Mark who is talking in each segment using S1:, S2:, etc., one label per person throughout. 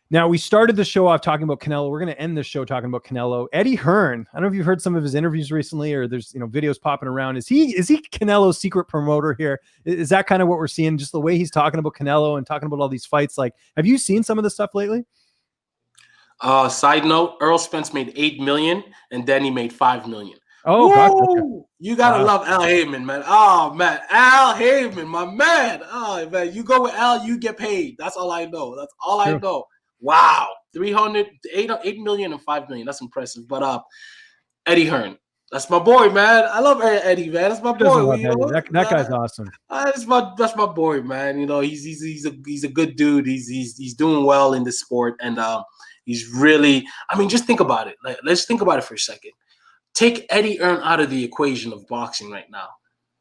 S1: Now, we started the show off talking about Canelo. We're going to end the show talking about Canelo. Eddie Hearn. I don't know if you've heard some of his interviews recently, or there's videos popping around. Is he Canelo's secret promoter here? Is that kind of what we're seeing? Just the way he's talking about Canelo and talking about all these fights. Like, have you seen some of the stuff lately?
S2: Side note: Earl Spence made $8 million, and then he made $5 million.
S1: Oh, God.
S2: You gotta love Al Heyman, man. Oh man, Al Heyman, my man. Oh man, you go with Al, you get paid. That's all I know. That's all I know. Wow, 8 million and 5 million. That's impressive. But Eddie Hearn, that's my boy, man. I love Eddie, man. That's my boy.
S1: That guy's awesome.
S2: That's my boy, man. He's a good dude. He's doing well in this sport, and he's really. I mean, just think about it. Like, let's think about it for a second. Take Eddie Hearn out of the equation of boxing right now.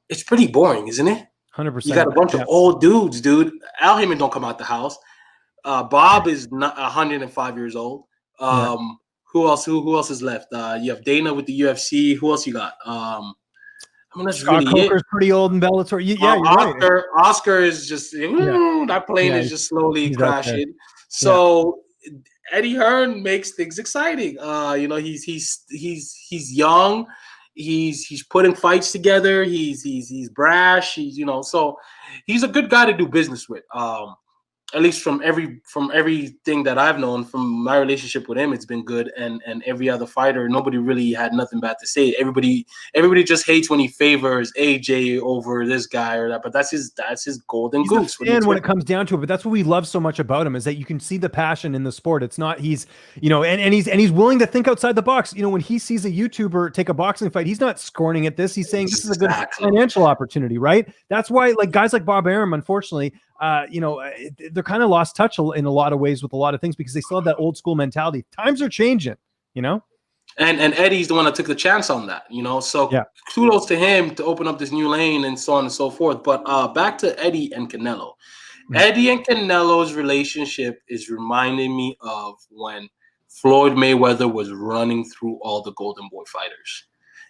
S2: It's pretty boring, isn't it?
S1: 100%.
S2: You got a bunch of old dudes, dude. Al Heyman don't come out the house. Bob is not 105 years old. Who else? Who else is left? You have Dana with the UFC. Who else you got? That's
S1: Scott
S2: really
S1: Coker's pretty old in Bellator. You're
S2: Oscar,
S1: right.
S2: Oscar is just that plane is just slowly crashing. So Eddie Hearn makes things exciting. He's young. He's putting fights together. He's brash. So he's a good guy to do business with. At least from everything that I've known, from my relationship with him, it's been good. And every other fighter, nobody really had nothing bad to say. Everybody just hates when he favors AJ over this guy or that. But that's his golden goose.
S1: And when it comes down to it, but that's what we love so much about him, is that you can see the passion in the sport. It's not he's he's willing to think outside the box. When he sees a YouTuber take a boxing fight, he's not scorning at this. He's saying this is a good financial opportunity, right? That's why guys like Bob Arum, unfortunately, they're kind of lost touch in a lot of ways with a lot of things, because they still have that old school mentality. Times are changing, And
S2: Eddie's the one that took the chance on that, So kudos to him to open up this new lane and so on and so forth. But back to Eddie and Canelo. Mm-hmm. Eddie and Canelo's relationship is reminding me of when Floyd Mayweather was running through all the Golden Boy fighters.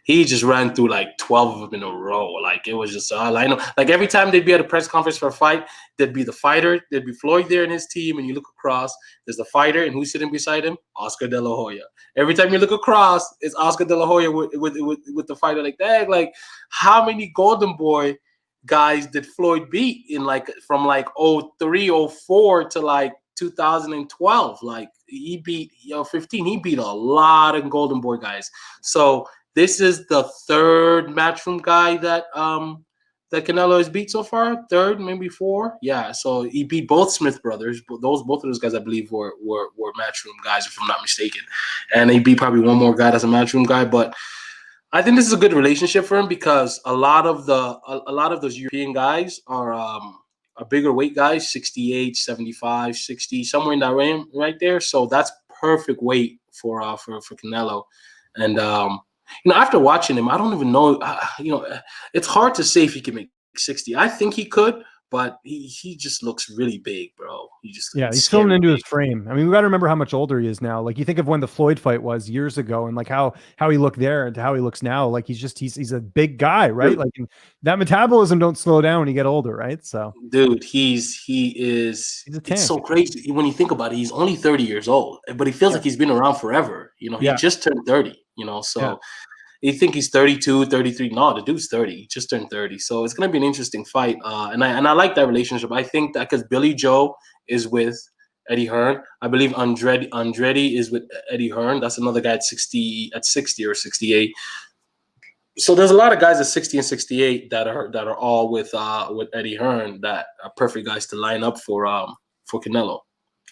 S2: He just ran through like 12 of them in a row. Like, it was just all I know. Like, every time they'd be at a press conference for a fight, there'd be the fighter, there'd be Floyd there and his team, and you look across, there's the fighter, and who's sitting beside him? Oscar De La Hoya. Every time you look across, it's Oscar De La Hoya with the fighter like that. Like, how many Golden Boy guys did Floyd beat in from 03, 04 to 2012? Like, he beat 15. He beat a lot of Golden Boy guys. So this is the third Matchroom guy that Canelo has beat so far. Third, maybe four. Yeah. So he beat both Smith brothers. But both of those guys, I believe, were Matchroom guys, if I'm not mistaken. And he beat probably one more guy that's a Matchroom guy. But I think this is a good relationship for him, because a lot of those European guys are bigger weight guys, 68, 75, 60, somewhere in that range right there. So that's perfect weight for Canelo. And after watching him, I don't even know. It's hard to say if he can make 60. I think he could, but he just looks really big, bro.
S1: He's filling into his frame. I mean, we got to remember how much older he is now. Like, you think of when the Floyd fight was years ago, and like how he looked there and how he looks now. Like, he's a big guy, right? Dude. Like, that metabolism don't slow down when you get older, right? So,
S2: dude, he's a tank. It's so crazy when you think about it. He's only 30 years old, but he feels like he's been around forever. He just turned 30. So you think he's 32, 33. No, the dude's 30. He just turned 30. So it's going to be an interesting fight. And I like that relationship. I think that because Billy Joe is with Eddie Hearn. I believe Andretti is with Eddie Hearn. That's another guy at 60 or 68. So there's a lot of guys at 60 and 68 that are all with Eddie Hearn that are perfect guys to line up for Canelo.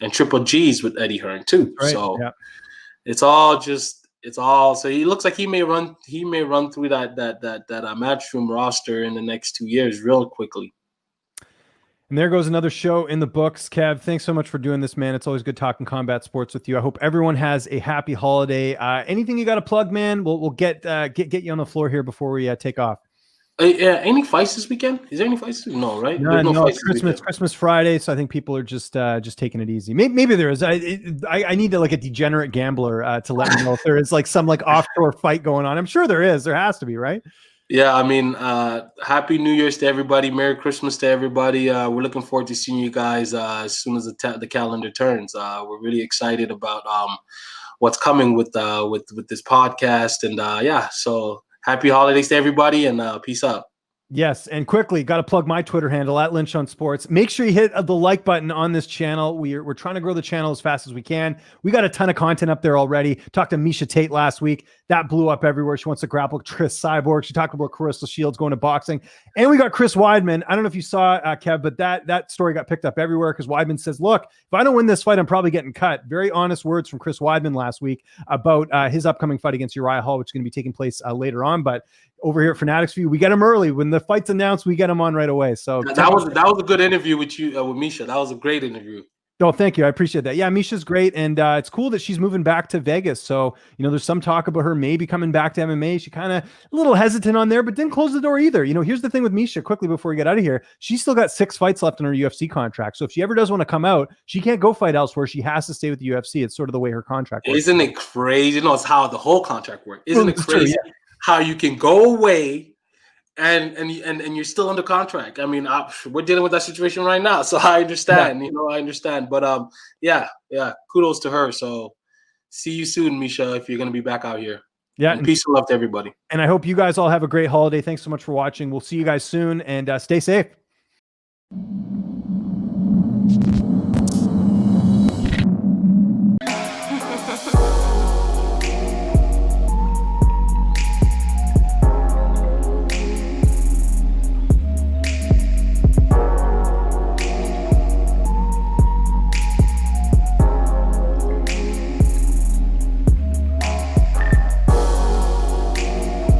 S2: And Triple G's with Eddie Hearn too. Right. So it's all so he looks like he may run through that Matchroom roster in the next 2 years real quickly.
S1: And there goes another show in the books. Kev, thanks so much for doing this, man. It's always good talking combat sports with you. I hope everyone has a happy holiday. Anything you got to plug, man? We'll get you on the floor here before we take off.
S2: Any fights this weekend? Is there any fights? No, right?
S1: No, it's Christmas Friday, so I think people are just taking it easy. Maybe there is. I need a degenerate gambler to let me know if there is some offshore fight going on. I'm sure there is. There has to be, right?
S2: Yeah, I mean, Happy New Year's to everybody. Merry Christmas to everybody. We're looking forward to seeing you guys as soon as the calendar turns. We're really excited about what's coming with this podcast, and yeah, so happy holidays to everybody, and peace out.
S1: Yes, and quickly, got to plug my Twitter handle at Lynch on Sports. Make sure you hit the like button on this channel. We're trying to grow the channel as fast as we can. We got a ton of content up there already. Talked to Misha Tate last week. That blew up everywhere. She wants to grapple Chris Cyborg. She talked about Carissa Shields going to boxing. And we got Chris Weidman. I don't know if you saw Kev, but that story got picked up everywhere because Weidman says, look, if I don't win this fight, I'm probably getting cut. Very honest words from Chris Weidman last week about his upcoming fight against Uriah Hall, which is going to be taking place later on. But over here at Fanatics View, we get him early. When the fight's announced, we get him on right away. So
S2: that was a good interview with you with Misha. That was a great interview.
S1: Oh, thank you. I appreciate that. Yeah, Misha's great. And it's cool that she's moving back to Vegas. So, there's some talk about her maybe coming back to MMA. She kind of a little hesitant on there, but didn't close the door either. Here's the thing with Misha, quickly before we get out of here. She's still got 6 fights left in her UFC contract. So if she ever does want to come out, she can't go fight elsewhere. She has to stay with the UFC. It's sort of the way her contract works.
S2: Isn't it crazy? It's how the whole contract works. Isn't it crazy how you can go away and you're still under contract? I mean, we're dealing with that situation right now, so I understand. I understand. But yeah, kudos to her. So see you soon, Misha, if you're going to be back out here. Yeah, and peace and love to everybody.
S1: And I hope you guys all have a great holiday. Thanks so much for watching. We'll see you guys soon, and stay safe.